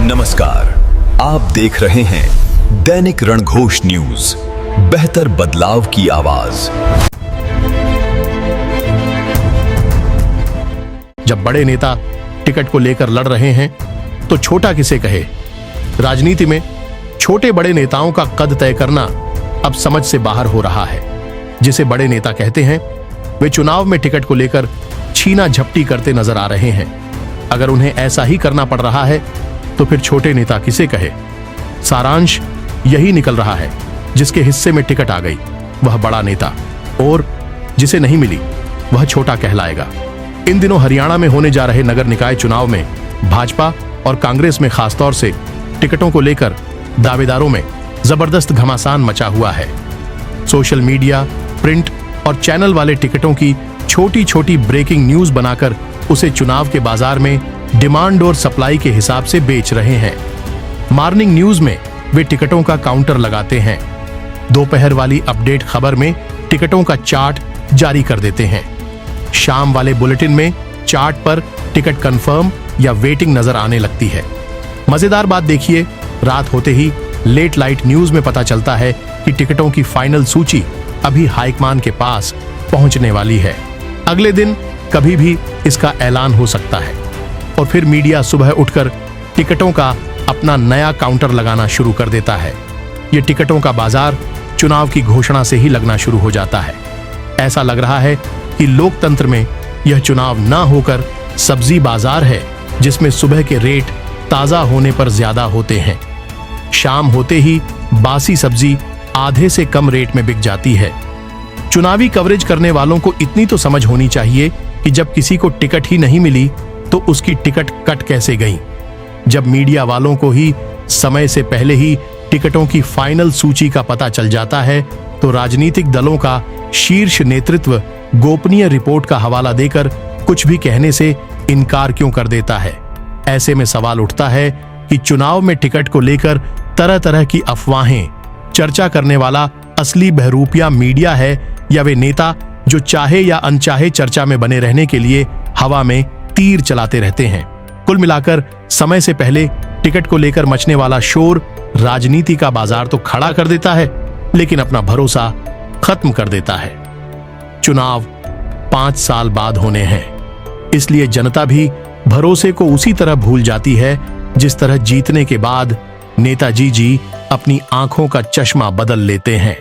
नमस्कार, आप देख रहे हैं दैनिक रणघोष न्यूज, बेहतर बदलाव की आवाज। जब बड़े नेता टिकट को लेकर लड़ रहे हैं तो छोटा किसे कहे। राजनीति में छोटे बड़े नेताओं का कद तय करना अब समझ से बाहर हो रहा है। जिसे बड़े नेता कहते हैं वे चुनाव में टिकट को लेकर छीना झपटी करते नजर आ रहे हैं। अगर उन्हें ऐसा ही करना पड़ रहा है तो फिर छोटे नेता किसे कहे। सारांश यही निकल रहा है, जिसके हिस्से में टिकट आ गई वह बड़ा नेता और जिसे नहीं मिली वह छोटा कहलाएगा। इन दिनों हरियाणा में होने जा रहे नगर निकाय चुनाव में भाजपा और कांग्रेस में खासतौर से टिकटों को लेकर दावेदारों में जबरदस्त घमासान मचा हुआ है। सोशल मीडिया, प्रिंट और चैनल वाले टिकटों की छोटी छोटी ब्रेकिंग न्यूज बनाकर उसे चुनाव के बाजार में डिमांड और सप्लाई के हिसाब से बेच रहे हैं। मॉर्निंग न्यूज में वे टिकटों का काउंटर लगाते हैं। दोपहर वाली अपडेट खबर में टिकटों का चार्ट जारी कर देते हैं। शाम वाले बुलेटिन में चार्ट पर टिकट कंफर्म या वेटिंग नजर आने लगती है। मजेदार बात देखिए, रात होते ही लेट लाइट न्यूज में पता चलता है कि टिकटों की फाइनल सूची अभी हाईकमान के पास पहुंचने वाली है। अगले दिन कभी भी इसका ऐलान हो सकता है और फिर मीडिया सुबह उठकर टिकटों का अपना नया काउंटर लगाना शुरू कर देता है। ये टिकटों का बाजार चुनाव की घोषणा से ही लगना शुरू हो जाता है। ऐसा लग रहा है कि लोकतंत्र में यह चुनाव ना होकर सब्जी बाजार है, जिसमें सुबह के रेट ताजा होने पर ज्यादा होते हैं। शाम होते ही बासी सब्जी आधे से कम रेट में बिक जाती है। चुनावी कवरेज करने वालों को इतनी तो समझ होनी चाहिए कि जब किसी को टिकट ही नहीं मिली तो उसकी टिकट कट कैसे गई। जब मीडिया वालों को ही समय से पहले ही टिकटों की फाइनल सूची का पता चल जाता है तो राजनीतिक दलों का शीर्ष नेतृत्व गोपनीय रिपोर्ट का हवाला देकर कुछ भी कहने से इनकार क्यों कर देता है। ऐसे में सवाल उठता है कि चुनाव में टिकट को लेकर तरह तरह की अफवाहें चर्चा करने वाला असली बहरूपिया मीडिया है या वे नेता जो चाहे या अनचाहे चर्चा में बने रहने के लिए हवा में तीर चलाते रहते हैं। कुल मिलाकर समय से पहले टिकट को लेकर मचने वाला शोर राजनीति का बाजार तो खड़ा कर देता है, लेकिन अपना भरोसा खत्म कर देता है। चुनाव 5 साल बाद होने हैं, इसलिए जनता भी भरोसे को उसी तरह भूल जाती है जिस तरह जीतने के बाद नेताजी जी अपनी आंखों का चश्मा बदल लेते हैं।